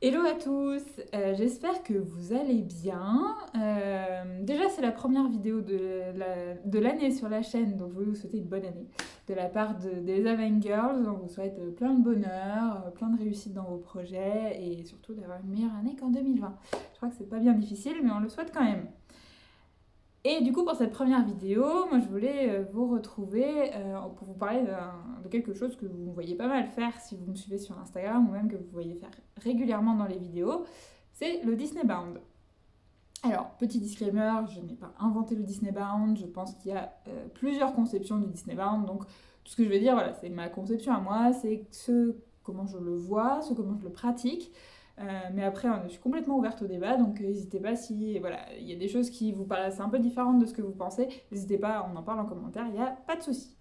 Hello à tous, j'espère que vous allez bien. Déjà c'est la première vidéo de l'année sur la chaîne, donc je voulais vous souhaiter une bonne année de la part des Aven Girls. On vous souhaite plein de bonheur, plein de réussite dans vos projets et surtout d'avoir une meilleure année qu'en 2020. Je crois que c'est pas bien difficile mais on le souhaite quand même. Et du coup, pour cette première vidéo, moi je voulais vous retrouver pour vous parler de quelque chose que vous me voyez pas mal faire si vous me suivez sur Instagram ou même que vous voyez faire régulièrement dans les vidéos, c'est le Disney Bound. Alors, petit disclaimer, je n'ai pas inventé le Disney Bound, je pense qu'il y a plusieurs conceptions du Disney Bound, donc tout ce que je veux dire, voilà, c'est ma conception à moi, c'est comment je le vois, comment je le pratique. Mais après, je suis complètement ouverte au débat, donc n'hésitez pas si voilà, il y a des choses qui vous paraissent un peu différentes de ce que vous pensez, n'hésitez pas, on en parle en commentaire, il n'y a pas de souci.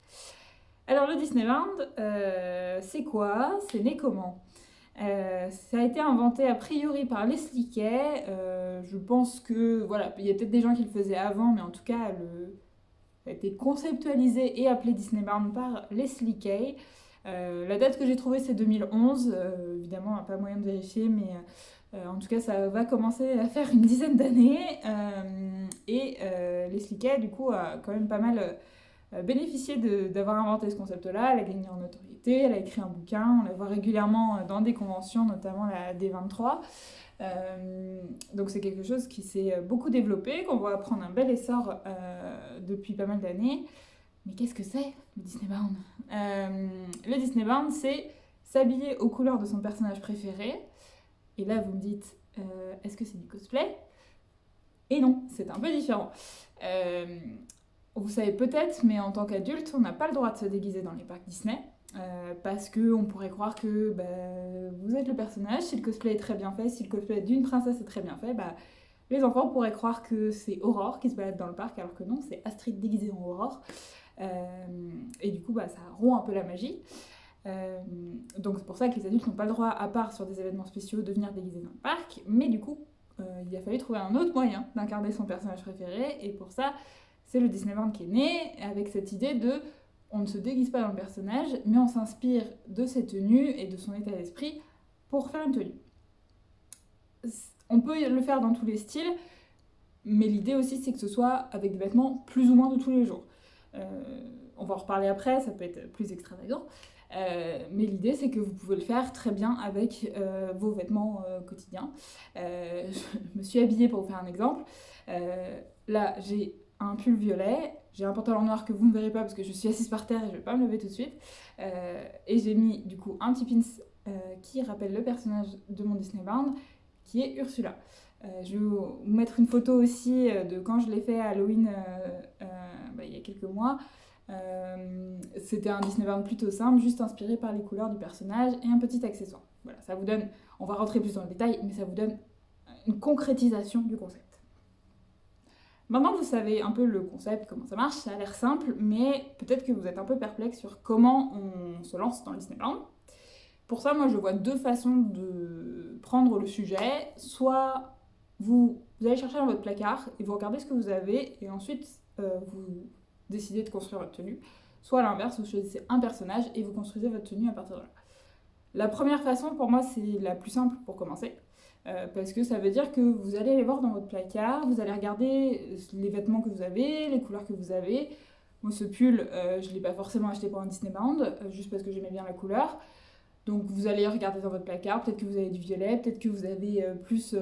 Alors le Disneyland, c'est quoi? C'est né comment? Ça a été inventé a priori par Leslie Kay. Je pense que voilà, il y a peut-être des gens qui le faisaient avant, mais en tout cas, ça a été conceptualisé et appelé Disneyland par Leslie Kay. La date que j'ai trouvée, c'est 2011. Évidemment, on n'a pas moyen de vérifier, mais en tout cas, ça va commencer à faire une dizaine d'années. Leslie Kay, du coup, a quand même pas mal bénéficié d'avoir inventé ce concept-là. Elle a gagné en notoriété, elle a écrit un bouquin, on la voit régulièrement dans des conventions, notamment la D23. Donc c'est quelque chose qui s'est beaucoup développé, qu'on voit prendre un bel essor depuis pas mal d'années. Mais qu'est-ce que c'est le Disneybound? Le Disneybound, c'est s'habiller aux couleurs de son personnage préféré. Et là, vous me dites, est-ce que c'est du cosplay? Et non, c'est un peu différent. Vous savez peut-être, mais en tant qu'adulte, on n'a pas le droit de se déguiser dans les parcs Disney. Parce qu'on pourrait croire que vous êtes le personnage, si le cosplay est très bien fait, si le cosplay d'une princesse est très bien fait, les enfants pourraient croire que c'est Aurore qui se balade dans le parc, alors que non, c'est Astrid déguisée en Aurore. Et du coup, ça rompt un peu la magie. Donc c'est pour ça que les adultes n'ont pas le droit, à part sur des événements spéciaux, de venir déguiser dans le parc. Mais du coup, il a fallu trouver un autre moyen d'incarner son personnage préféré. Et pour ça, c'est le Disneyland qui est né avec cette idée de on ne se déguise pas dans le personnage, mais on s'inspire de ses tenues et de son état d'esprit pour faire une tenue. On peut le faire dans tous les styles, mais l'idée aussi c'est que ce soit avec des vêtements plus ou moins de tous les jours. On va en reparler après, ça peut être plus extravagant. Mais l'idée c'est que vous pouvez le faire très bien avec vos vêtements quotidiens. Je me suis habillée pour vous faire un exemple. Là j'ai un pull violet, j'ai un pantalon noir que vous ne verrez pas parce que je suis assise par terre et je ne vais pas me lever tout de suite. Et j'ai mis du coup un petit pins qui rappelle le personnage de mon Disneyland qui est Ursula. Je vais vous mettre une photo aussi de quand je l'ai fait à Halloween il y a quelques mois. C'était un Disneyland plutôt simple, juste inspiré par les couleurs du personnage et un petit accessoire. Voilà, ça vous donne, on va rentrer plus dans le détail, mais ça vous donne une concrétisation du concept. Maintenant que vous savez un peu le concept, comment ça marche, ça a l'air simple, mais peut-être que vous êtes un peu perplexe sur comment on se lance dans le Disneyland. Pour ça, moi, je vois deux façons de prendre le sujet. Soit vous allez chercher dans votre placard et vous regardez ce que vous avez, et ensuite vous décidez de construire votre tenue. Soit à l'inverse, vous choisissez un personnage et vous construisez votre tenue à partir de là. La première façon, pour moi, c'est la plus simple pour commencer. Parce que ça veut dire que vous allez aller voir dans votre placard, vous allez regarder les vêtements que vous avez, les couleurs que vous avez. Moi, ce pull, je ne l'ai pas forcément acheté pour un Disneyland, juste parce que j'aimais bien la couleur. Donc vous allez regarder dans votre placard, peut-être que vous avez du violet, peut-être que vous avez plus,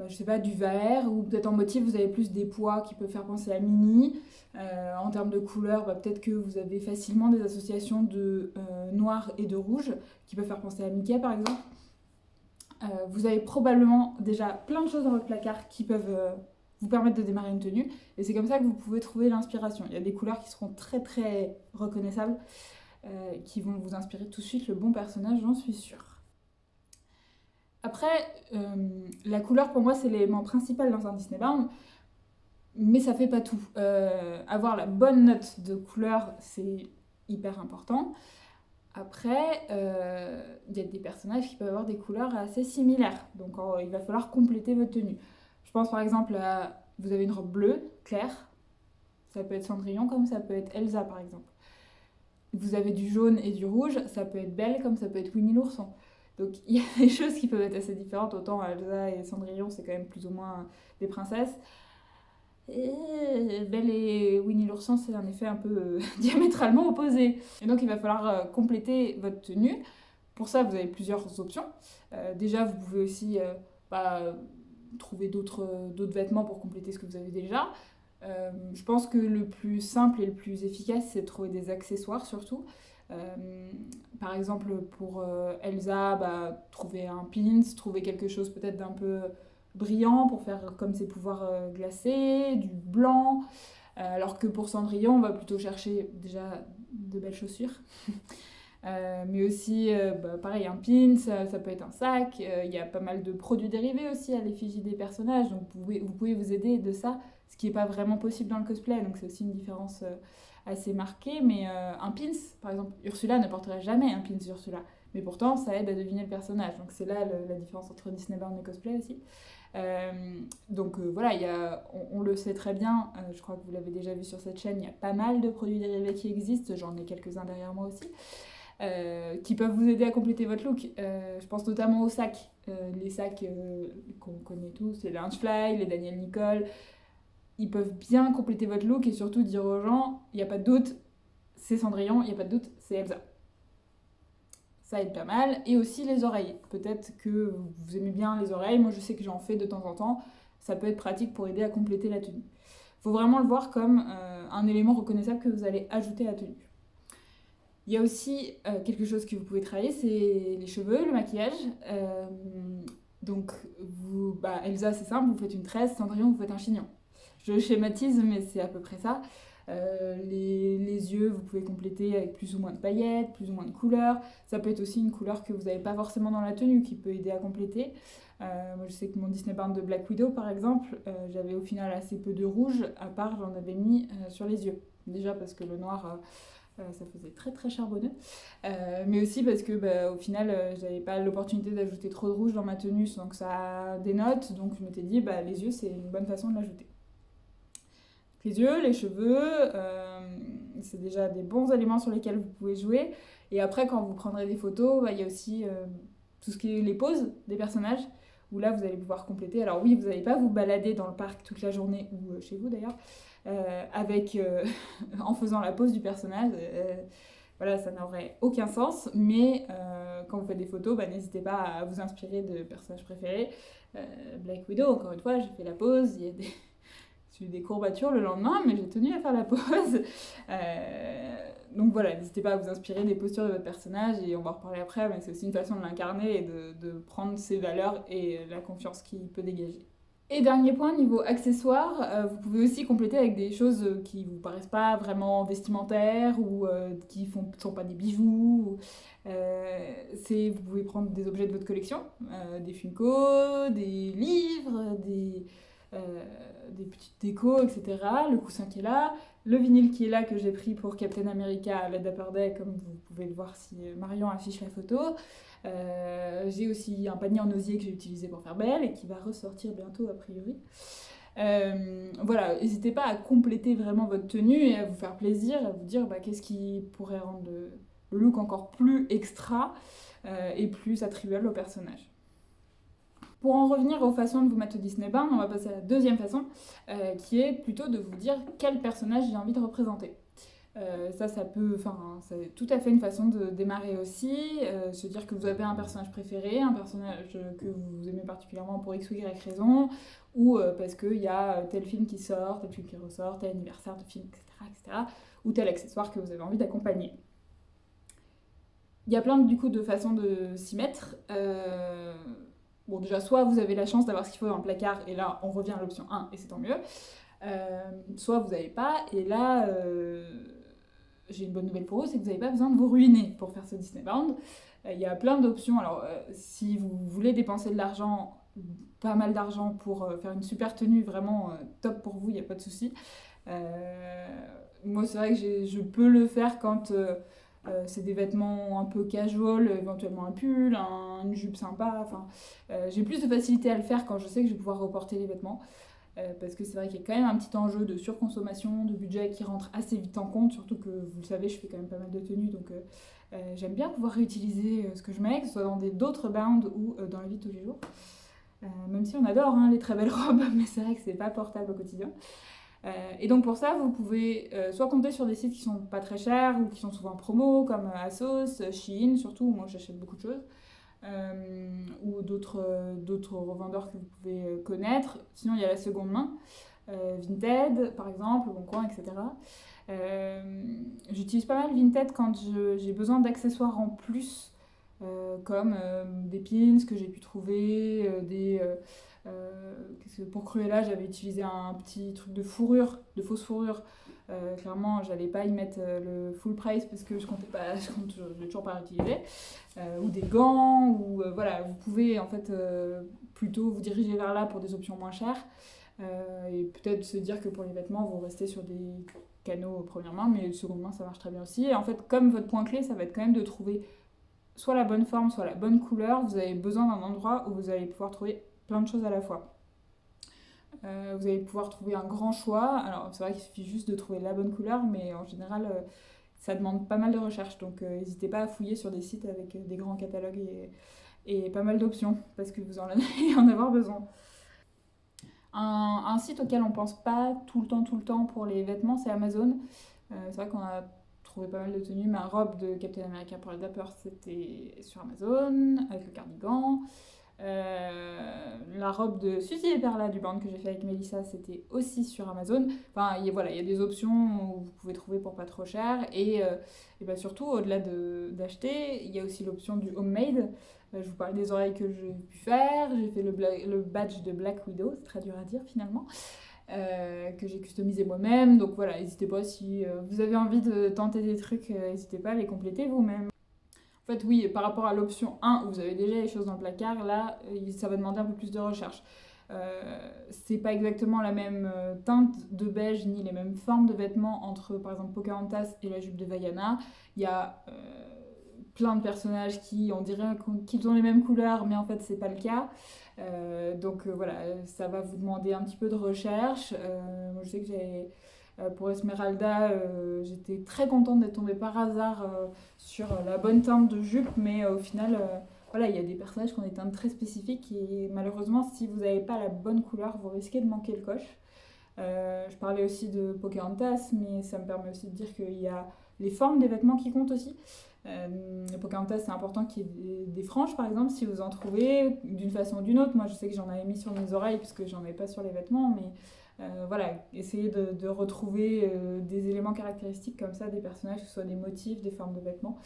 je sais pas, du vert, ou peut-être en motif vous avez plus des pois qui peuvent faire penser à Minnie. En termes de couleurs, peut-être que vous avez facilement des associations de noir et de rouge qui peuvent faire penser à Mickey par exemple. Vous avez probablement déjà plein de choses dans votre placard qui peuvent vous permettre de démarrer une tenue. Et c'est comme ça que vous pouvez trouver l'inspiration. Il y a des couleurs qui seront très très reconnaissables, qui vont vous inspirer tout de suite le bon personnage, j'en suis sûre. Après, la couleur pour moi c'est l'élément principal dans un Disneyland, mais ça fait pas tout. Avoir la bonne note de couleur, c'est hyper important. Après, il y a des personnages qui peuvent avoir des couleurs assez similaires, donc il va falloir compléter votre tenue. Je pense par exemple à, vous avez une robe bleue, claire, ça peut être Cendrillon comme ça peut être Elsa par exemple. Vous avez du jaune et du rouge, ça peut être Belle comme ça peut être Winnie l'ourson. Donc il y a des choses qui peuvent être assez différentes, autant Elsa et Cendrillon c'est quand même plus ou moins des princesses. Et Belle et Winnie l'ourson, c'est un effet un peu diamétralement opposé. Et donc il va falloir compléter votre tenue. Pour ça, vous avez plusieurs options. Déjà, vous pouvez aussi bah, trouver d'autres vêtements pour compléter ce que vous avez déjà. Je pense que le plus simple et le plus efficace, c'est de trouver des accessoires surtout. Par exemple, pour Elsa, bah, trouver un pins, trouver quelque chose peut-être d'un peu brillant pour faire comme ses pouvoirs glacés, du blanc. Alors que pour Cendrillon, on va plutôt chercher déjà de belles chaussures. Mais aussi, bah, pareil, un pin, ça peut être un sac. Il y a pas mal de produits dérivés aussi à l'effigie des personnages, donc vous pouvez vous aider de ça, ce qui n'est pas vraiment possible dans le cosplay, donc c'est aussi une différence assez marquée. Mais un pins, par exemple, Ursula ne porterait jamais un pins Ursula, mais pourtant ça aide à deviner le personnage, donc c'est là la différence entre Disney Burn et cosplay aussi. Donc voilà, on le sait très bien, je crois que vous l'avez déjà vu sur cette chaîne, il y a pas mal de produits dérivés qui existent, j'en ai quelques-uns derrière moi aussi. Qui peuvent vous aider à compléter votre look. Je pense notamment aux sacs. Les sacs qu'on connaît tous, les Loungefly, les Daniel Nicole. Ils peuvent bien compléter votre look et surtout dire aux gens, il n'y a pas de doute, c'est Cendrillon, il n'y a pas de doute, c'est Elsa. Ça aide pas mal. Et aussi les oreilles. Peut-être que vous aimez bien les oreilles. Moi, je sais que j'en fais de temps en temps. Ça peut être pratique pour aider à compléter la tenue. Il faut vraiment le voir comme un élément reconnaissable que vous allez ajouter à la tenue. Il y a aussi quelque chose que vous pouvez travailler, c'est les cheveux, le maquillage. Donc, Elsa, c'est simple, vous faites une tresse, Cendrillon, vous faites un chignon. Je schématise, mais c'est à peu près ça. Les yeux, vous pouvez compléter avec plus ou moins de paillettes, plus ou moins de couleurs. Ça peut être aussi une couleur que vous n'avez pas forcément dans la tenue, qui peut aider à compléter. Moi, je sais que mon Disney Burn de Black Widow, par exemple, j'avais au final assez peu de rouge, à part j'en avais mis sur les yeux. Déjà parce que le noir... ça faisait très très charbonneux, mais aussi parce que au final j'avais pas l'opportunité d'ajouter trop de rouge dans ma tenue sans que ça dénote, donc je m'étais dit les yeux c'est une bonne façon de l'ajouter. Les yeux, les cheveux, c'est déjà des bons éléments sur lesquels vous pouvez jouer, et après quand vous prendrez des photos, il y a aussi tout ce qui est les poses des personnages, où là vous allez pouvoir compléter. Alors oui, vous n'allez pas vous balader dans le parc toute la journée, ou chez vous d'ailleurs, en faisant la pose du personnage. Voilà, ça n'aurait aucun sens, mais quand vous faites des photos, n'hésitez pas à vous inspirer de personnages préférés. Black Widow, encore une fois, j'ai fait la pose, j'ai eu des courbatures le lendemain, mais j'ai tenu à faire la pose. Donc voilà, n'hésitez pas à vous inspirer des postures de votre personnage, et on va en reparler après, mais c'est aussi une façon de l'incarner et de prendre ses valeurs et la confiance qu'il peut dégager. Et dernier point, niveau accessoires, vous pouvez aussi compléter avec des choses qui vous paraissent pas vraiment vestimentaires ou qui ne sont pas des bijoux. Vous pouvez prendre des objets de votre collection, des Funko, des livres, des petites décos, etc. Le coussin qui est là, le vinyle qui est là que j'ai pris pour Captain America à la Dapper Day, comme vous pouvez le voir si Marion affiche la photo. J'ai aussi un panier en osier que j'ai utilisé pour faire Belle et qui va ressortir bientôt a priori. Voilà, n'hésitez pas à compléter vraiment votre tenue et à vous faire plaisir, à vous dire qu'est-ce qui pourrait rendre le look encore plus extra et plus attribuable au personnage. Pour en revenir aux façons de vous mettre au Disney Burn, on va passer à la deuxième façon, qui est plutôt de vous dire quel personnage j'ai envie de représenter. C'est tout à fait une façon de démarrer aussi, se dire que vous avez un personnage préféré, un personnage que vous aimez particulièrement pour X ou Y raison, ou parce qu'il y a tel film qui sort, tel film qui ressort, tel anniversaire de film, etc., ou tel accessoire que vous avez envie d'accompagner. Il y a plein de façons de s'y mettre. Bon, déjà, soit vous avez la chance d'avoir ce qu'il faut dans le placard, et là, on revient à l'option 1, et c'est tant mieux. Soit vous n'avez pas, et là, j'ai une bonne nouvelle pour vous, c'est que vous n'avez pas besoin de vous ruiner pour faire ce Disney Burn. Il y a plein d'options. Alors, si vous voulez dépenser de l'argent, pas mal d'argent pour faire une super tenue, vraiment top pour vous, il n'y a pas de souci. Moi, c'est vrai que je peux le faire quand c'est des vêtements un peu casual, éventuellement un pull, une jupe sympa. J'ai plus de facilité à le faire quand je sais que je vais pouvoir reporter les vêtements. Parce que c'est vrai qu'il y a quand même un petit enjeu de surconsommation, de budget qui rentre assez vite en compte, surtout que vous le savez, je fais quand même pas mal de tenues, donc J'aime bien pouvoir réutiliser ce que je mets, que ce soit dans d'autres bounds ou dans la vie de tous les jours. Même si on adore les très belles robes, mais c'est vrai que c'est pas portable au quotidien. Et donc pour ça, vous pouvez soit compter sur des sites qui sont pas très chers ou qui sont souvent en promo, comme ASOS, Shein surtout, où moi j'achète beaucoup de choses, ou d'autres revendeurs que vous pouvez connaître. Sinon, il y a la seconde main, Vinted par exemple, Bon Coin, etc. J'utilise pas mal Vinted quand j'ai besoin d'accessoires en plus, comme des pins que j'ai pu trouver, pour Cruella, j'avais utilisé un petit truc de fourrure, de fausse fourrure. Clairement, j'allais pas y mettre le full price parce que je l'ai toujours pas réutilisé. Ou des gants, ou voilà, vous pouvez en fait plutôt vous diriger vers là pour des options moins chères. Et peut-être se dire que pour les vêtements, vous restez sur des canaux première main, mais seconde main, ça marche très bien aussi. Et en fait, comme votre point clé, ça va être quand même de trouver soit la bonne forme, soit la bonne couleur. Vous avez besoin d'un endroit où vous allez pouvoir trouver plein de choses à la fois. Vous allez pouvoir trouver un grand choix. Alors, c'est vrai qu'il suffit juste de trouver la bonne couleur, mais en général, ça demande pas mal de recherche. Donc, n'hésitez pas à fouiller sur des sites avec des grands catalogues et pas mal d'options, parce que vous en allez en avoir besoin. Un site auquel on pense pas tout le temps pour les vêtements, c'est Amazon. C'est vrai qu'on a trouvé pas mal de tenues. Ma robe de Captain America pour le Dapper, c'était sur Amazon, avec le cardigan. La robe de Suzy et Perla du band que j'ai fait avec Mélissa, c'était aussi sur Amazon. Enfin, il y a des options où vous pouvez trouver pour pas trop cher. Et bah surtout, au-delà d'acheter, il y a aussi l'option du homemade. Je vous parlais des oreilles que j'ai pu faire. J'ai fait le badge de Black Widow, c'est très dur à dire finalement. Que j'ai customisé moi-même. Donc voilà, n'hésitez pas si vous avez envie de tenter des trucs, n'hésitez pas à les compléter vous-même. En fait, oui, par rapport à l'option 1, où vous avez déjà les choses dans le placard, là, ça va demander un peu plus de recherche. C'est pas exactement la même teinte de beige ni les mêmes formes de vêtements entre, par exemple, Pocahontas et la jupe de Vaiana. Il y a plein de personnages qui, on dirait qu'ils ont les mêmes couleurs, mais en fait, c'est pas le cas. Donc voilà, ça va vous demander un petit peu de recherche. Moi, je sais que pour Esmeralda, j'étais très contente d'être tombée par hasard sur la bonne teinte de jupe, mais au final, voilà, il y a des personnages qui ont des teintes très spécifiques et malheureusement, si vous n'avez pas la bonne couleur, vous risquez de manquer le coche. Je parlais aussi de Pocahontas, mais ça me permet aussi de dire qu'il y a les formes des vêtements qui comptent aussi. Pocahontas, c'est important qu'il y ait des franges, par exemple, si vous en trouvez d'une façon ou d'une autre. Moi, je sais que j'en avais mis sur mes oreilles parce que j'en avais pas sur les vêtements, mais voilà, essayez de retrouver des éléments caractéristiques comme ça des personnages, que ce soit des motifs, des formes de vêtements.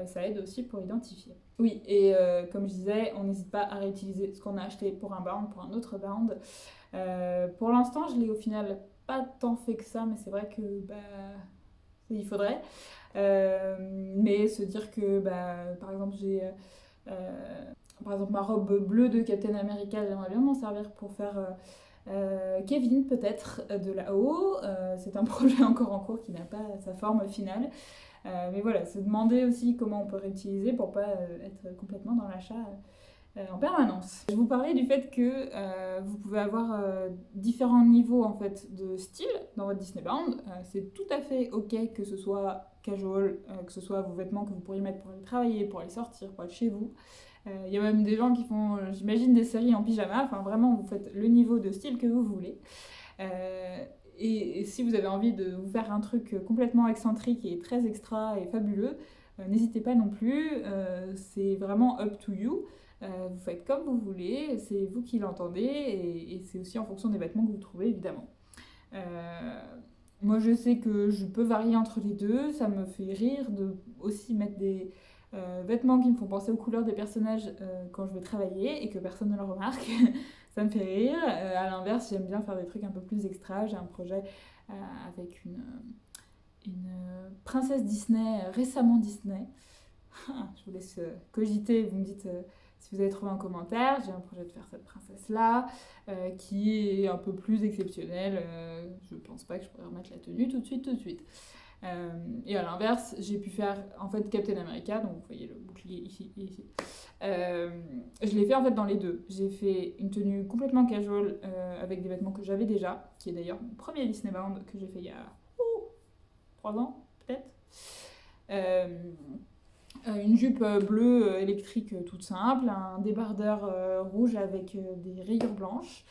Ça aide aussi pour identifier. Oui, et comme je disais, on n'hésite pas à réutiliser ce qu'on a acheté pour un bound, pour un autre bound. Pour l'instant, je l'ai au final pas tant fait que ça, mais c'est vrai que il faudrait. Mais se dire que, par exemple, j'ai par exemple ma robe bleue de Captain America, j'aimerais bien m'en servir pour faire Kevin peut-être de là-haut. C'est un projet encore en cours qui n'a pas sa forme finale. Mais voilà, se demander aussi comment on peut réutiliser pour pas être complètement dans l'achat en permanence. Je vous parlais du fait que vous pouvez avoir différents niveaux en fait de style dans votre Disneyland. C'est tout à fait ok que ce soit casual, que ce soit vos vêtements que vous pourriez mettre pour aller travailler, pour aller sortir, pour être chez vous. Il y a même des gens qui font, j'imagine, des séries en pyjama. Enfin, vraiment, vous faites le niveau de style que vous voulez. Et si vous avez envie de vous faire un truc complètement excentrique et très extra et fabuleux, n'hésitez pas non plus. C'est vraiment up to you. Vous faites comme vous voulez, c'est vous qui l'entendez et c'est aussi en fonction des vêtements que vous trouvez évidemment. Moi je sais que je peux varier entre les deux, ça me fait rire de aussi mettre des vêtements qui me font penser aux couleurs des personnages quand je vais travailler et que personne ne le remarque. Ça me fait rire. À l'inverse, j'aime bien faire des trucs un peu plus extra. J'ai un projet avec une princesse Disney, récemment Disney. Je vous laisse cogiter, vous me dites si vous avez trouvé un commentaire. J'ai un projet de faire cette princesse-là, qui est un peu plus exceptionnelle. Je pense pas que je pourrais remettre la tenue tout de suite. Et à l'inverse, j'ai pu faire en fait Captain America, donc vous voyez le bouclier ici et ici. Je l'ai fait en fait dans les deux. J'ai fait une tenue complètement casual avec des vêtements que j'avais déjà, qui est d'ailleurs mon premier Disneyland que j'ai fait il y a 3 ans peut-être. Une jupe bleue électrique toute simple, un débardeur rouge avec des rayures blanches.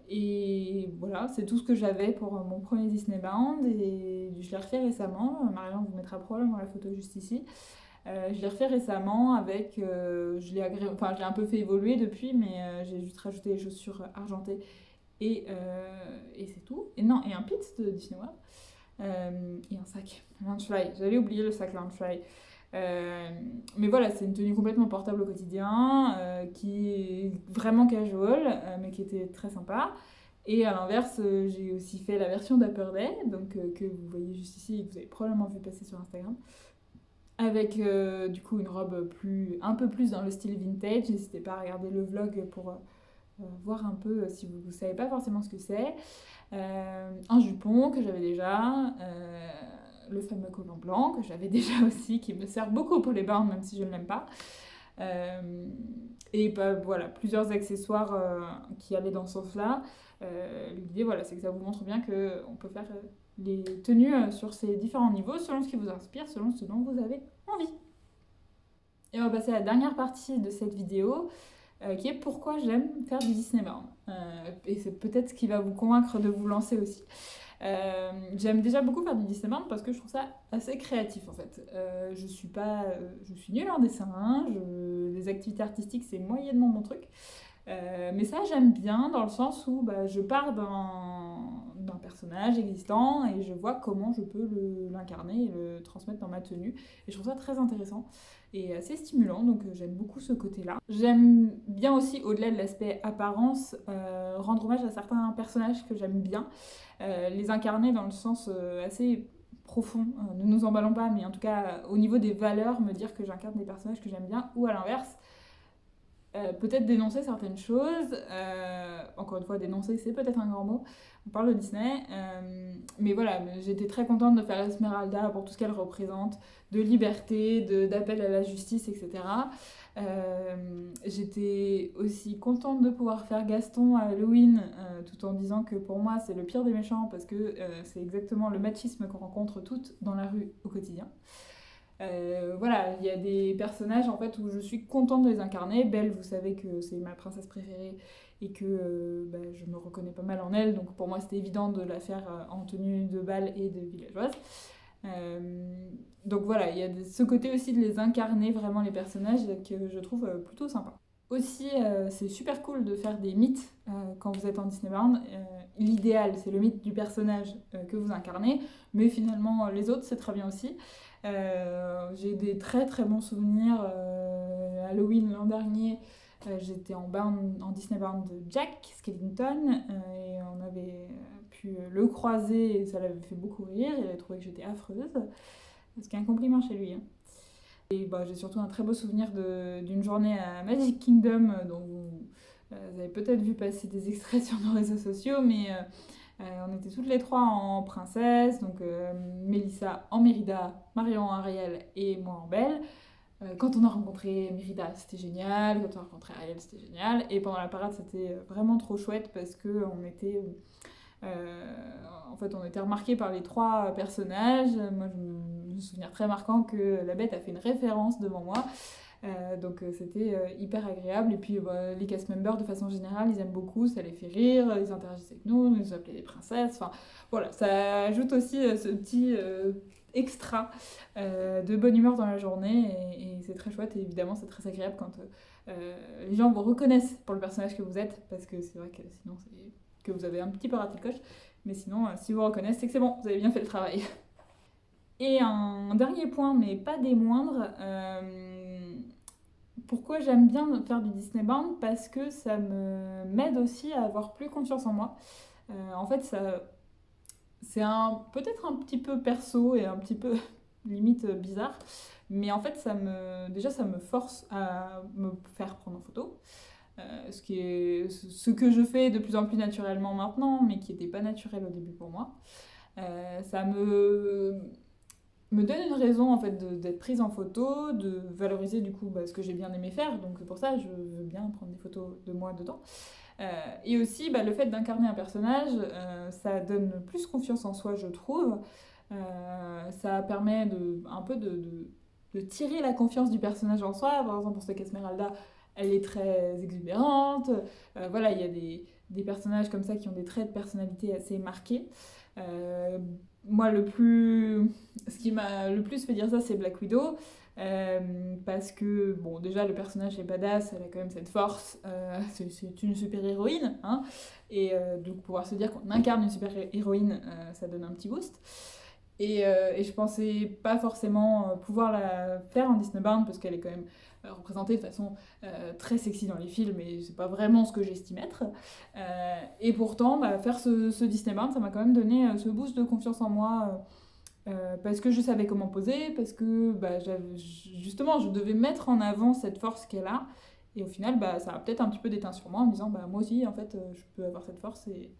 Et voilà, c'est tout ce que j'avais pour mon premier Disney Bound et je l'ai refait récemment. Marion vous mettra probablement la photo juste ici. Je l'ai refait récemment avec, enfin, je l'ai un peu fait évoluer depuis, mais j'ai juste rajouté les chaussures argentées et c'est tout. Et non, et un pit de Disney World. Et un sac Loungefly. J'avais oublié le sac Loungefly. Mais voilà, c'est une tenue complètement portable au quotidien, qui est vraiment casual, mais qui était très sympa. Et à l'inverse, j'ai aussi fait la version d'Upper Day, donc que vous voyez juste ici et que vous avez probablement vu passer sur Instagram, avec du coup une robe un peu plus dans le style vintage. N'hésitez pas à regarder le vlog pour voir un peu si vous ne savez pas forcément ce que c'est. Un jupon que j'avais déjà, le fameux collant blanc que j'avais déjà aussi, qui me sert beaucoup pour les bains, même si je ne l'aime pas. Et bah, voilà, plusieurs accessoires qui allaient dans ce sens-là. L'idée, voilà, c'est que ça vous montre bien qu'on peut faire les tenues sur ces différents niveaux, selon ce qui vous inspire, selon ce dont vous avez envie. Et on va passer à la dernière partie de cette vidéo, qui est pourquoi j'aime faire du Disney Bound. Et c'est peut-être ce qui va vous convaincre de vous lancer aussi. J'aime déjà beaucoup faire du Disney Bound parce que je trouve ça assez créatif en fait. Je suis nulle en dessin, les activités artistiques c'est moyennement mon truc. Mais ça j'aime bien dans le sens où je pars d'un personnage existant et je vois comment je peux l'incarner et le transmettre dans ma tenue. Et je trouve ça très intéressant et assez stimulant, donc j'aime beaucoup ce côté-là. J'aime bien aussi, au-delà de l'aspect apparence, rendre hommage à certains personnages que j'aime bien, les incarner dans le sens assez profond, ne nous emballons pas, mais en tout cas au niveau des valeurs, me dire que j'incarne des personnages que j'aime bien, ou à l'inverse, peut-être dénoncer certaines choses. Encore une fois, dénoncer, c'est peut-être un grand mot. On parle de Disney. Mais voilà, j'étais très contente de faire Esmeralda pour tout ce qu'elle représente, de liberté, d'appel à la justice, etc. J'étais aussi contente de pouvoir faire Gaston à Halloween, tout en disant que pour moi, c'est le pire des méchants, parce que c'est exactement le machisme qu'on rencontre toutes dans la rue au quotidien. Voilà, il y a des personnages en fait où je suis contente de les incarner. Belle, vous savez que c'est ma princesse préférée et que je me reconnais pas mal en elle, donc pour moi c'était évident de la faire en tenue de bal et de villageoise. Donc voilà, il y a ce côté aussi de les incarner vraiment les personnages que je trouve plutôt sympa. Aussi, c'est super cool de faire des mythes quand vous êtes en Disney Bound. L'idéal, c'est le mythe du personnage que vous incarnez, mais finalement les autres c'est très bien aussi. J'ai des très très bons souvenirs. Halloween l'an dernier, j'étais en Disney Bound de Jack Skellington et on avait pu le croiser et ça l'avait fait beaucoup rire. Il avait trouvé que j'étais affreuse, ce qui est un compliment chez lui. Hein. Et j'ai surtout un très beau souvenir d'une journée à Magic Kingdom dont vous avez peut-être vu passer des extraits sur nos réseaux sociaux, mais on était toutes les trois en princesse, donc Mélissa en Mérida, Marion en Ariel et moi en Belle. Quand on a rencontré Mérida, c'était génial, quand on a rencontré Ariel, c'était génial, et pendant la parade, c'était vraiment trop chouette parce qu'on était... en fait, on était remarqués par les trois personnages. Moi, je me souviens très marquant que la bête a fait une référence devant moi. Donc c'était hyper agréable. Et puis les cast members, de façon générale, ils aiment beaucoup, ça les fait rire, ils interagissent avec nous, ils nous appellent des princesses. Enfin, voilà, ça ajoute aussi ce petit extra de bonne humeur dans la journée. Et c'est très chouette. Et évidemment, c'est très agréable quand les gens vous reconnaissent pour le personnage que vous êtes. Parce que c'est vrai que sinon, c'est que vous avez un petit peu raté le coche. Mais sinon, si vous reconnaissez, c'est que c'est bon, vous avez bien fait le travail. Et un dernier point, mais pas des moindres, pourquoi j'aime bien faire du Disney Bound? Parce que ça m'aide aussi à avoir plus confiance en moi. En fait, c'est peut-être un petit peu perso et un petit peu limite bizarre, mais en fait, ça me force à me faire prendre en photo. Ce qui est ce que je fais de plus en plus naturellement maintenant, mais qui n'était pas naturel au début pour moi. Ça me donne une raison en fait d'être prise en photo, de valoriser du coup ce que j'ai bien aimé faire, donc c'est pour ça je veux bien prendre des photos de moi dedans. Et aussi le fait d'incarner un personnage, ça donne plus confiance en soi je trouve. Ça permet un peu de tirer la confiance du personnage en soi. Par exemple, pour ce qu'Esmeralda, elle est très exubérante. Voilà, il y a des personnages comme ça qui ont des traits de personnalité assez marqués. Euh, Moi, ce qui m'a le plus fait dire ça, c'est Black Widow. Parce que, bon, déjà, le personnage est badass, elle a quand même cette force, c'est une super-héroïne, hein, et donc pouvoir se dire qu'on incarne une super-héroïne, ça donne un petit boost. Et je pensais pas forcément pouvoir la faire en Disney Bound parce qu'elle est quand même représentée de façon très sexy dans les films et c'est pas vraiment ce que j'estime être. Et pourtant, bah, faire ce Disney Bound, ça m'a quand même donné ce boost de confiance en moi parce que je savais comment poser, parce que bah, justement je devais mettre en avant cette force qu'elle a. Et au final, bah, ça a peut-être un petit peu déteint sur moi en me disant bah, moi aussi, en fait, je peux avoir cette force. Et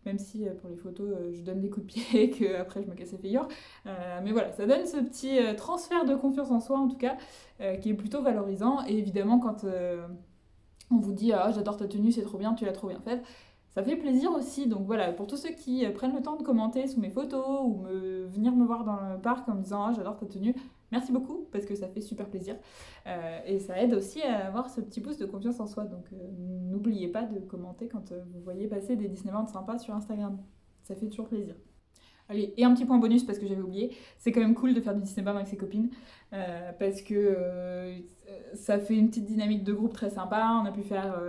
même si pour les photos, je donne des coups de pied et qu'après je me casse les figures. Mais voilà, ça donne ce petit transfert de confiance en soi, en tout cas, qui est plutôt valorisant. Et évidemment, quand on vous dit ah, j'adore ta tenue, c'est trop bien, tu l'as trop bien faite. Ça fait plaisir aussi, donc voilà, pour tous ceux qui prennent le temps de commenter sous mes photos ou venir me voir dans le parc en me disant ah j'adore ta tenue, merci beaucoup parce que ça fait super plaisir et ça aide aussi à avoir ce petit boost de confiance en soi. Donc n'oubliez pas de commenter quand vous voyez passer des Disneyland sympas sur Instagram, ça fait toujours plaisir. Allez, et un petit point bonus parce que j'avais oublié, c'est quand même cool de faire du Disney Band avec ses copines parce que ça fait une petite dynamique de groupe très sympa. On a pu faire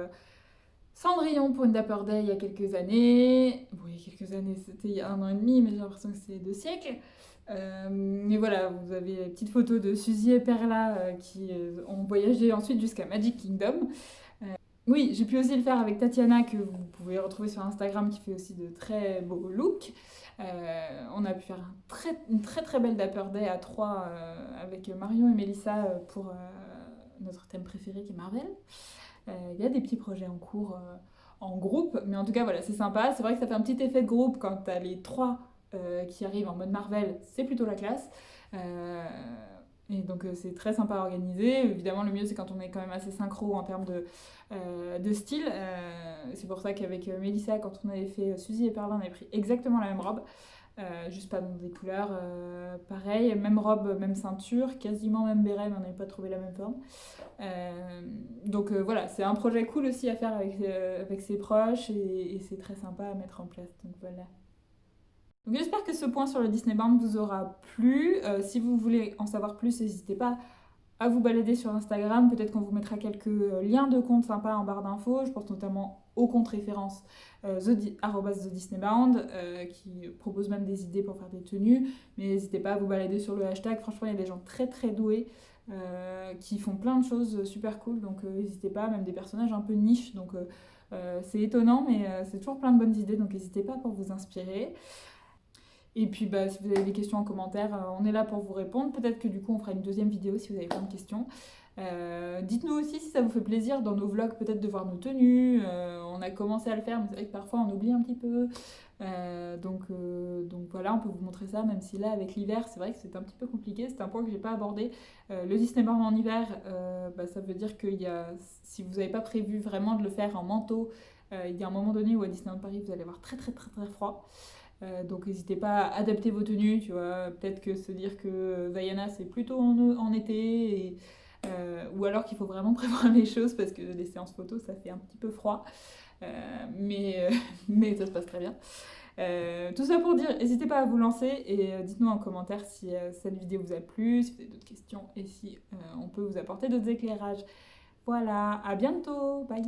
Cendrillon pour une Dapper Day il y a quelques années. Bon, il y a quelques années, c'était il y a 1 an et demi, mais j'ai l'impression que c'est 2 siècles. Mais voilà, vous avez les petites photos de Suzy et Perla qui ont voyagé ensuite jusqu'à Magic Kingdom. Oui, j'ai pu aussi le faire avec Tatiana, que vous pouvez retrouver sur Instagram, qui fait aussi de très beaux looks. On a pu faire une très très belle Dapper Day à 3 avec Marion et Mélissa pour notre thème préféré qui est Marvel. Il y a des petits projets en cours en groupe, mais en tout cas voilà, c'est sympa. C'est vrai que ça fait un petit effet de groupe quand t'as les trois qui arrivent en mode Marvel, c'est plutôt la classe. Euh, et donc c'est très sympa à organiser. Évidemment, le mieux c'est quand on est quand même assez synchro en termes de style. C'est pour ça qu'avec Mélissa, quand on avait fait Suzy et Perlin, on avait pris exactement la même robe. Juste pas dans des couleurs pareilles, même robe, même ceinture, quasiment même béret, mais on n'avait pas trouvé la même forme. Donc voilà, c'est un projet cool aussi à faire avec ses proches et c'est très sympa à mettre en place. Donc voilà. Donc j'espère que ce point sur le Disney Band vous aura plu. Si vous voulez en savoir plus, n'hésitez pas à vous balader sur Instagram. Peut-être qu'on vous mettra quelques liens de comptes sympas en barre d'infos. Je pense notamment au compte référence @TheDisneyBound qui propose même des idées pour faire des tenues. Mais n'hésitez pas à vous balader sur le hashtag. Franchement, il y a des gens très très doués qui font plein de choses super cool. Donc n'hésitez pas, même des personnages un peu niche. Donc c'est étonnant, mais c'est toujours plein de bonnes idées. Donc n'hésitez pas pour vous inspirer. Et puis, bah, si vous avez des questions en commentaire, on est là pour vous répondre. Peut-être que du coup, on fera une deuxième vidéo si vous avez plein de questions. Dites-nous aussi si ça vous fait plaisir dans nos vlogs peut-être de voir nos tenues. On a commencé à le faire, mais c'est vrai que parfois on oublie un petit peu. Donc voilà, on peut vous montrer ça, même si là, avec l'hiver, c'est vrai que c'est un petit peu compliqué. C'est un point que j'ai pas abordé. Le Disneyland en hiver, bah, ça veut dire que si vous n'avez pas prévu vraiment de le faire en manteau, il y a un moment donné où à Disneyland Paris, vous allez avoir très très très très froid. Donc n'hésitez pas à adapter vos tenues, tu vois. Peut-être que se dire que Vaiana c'est plutôt en été, ou alors qu'il faut vraiment prévoir les choses parce que les séances photos ça fait un petit peu froid. Mais ça se passe très bien. Tout ça pour dire, n'hésitez pas à vous lancer et dites-nous en commentaire si cette vidéo vous a plu, si vous avez d'autres questions et si on peut vous apporter d'autres éclairages. Voilà, à bientôt, bye!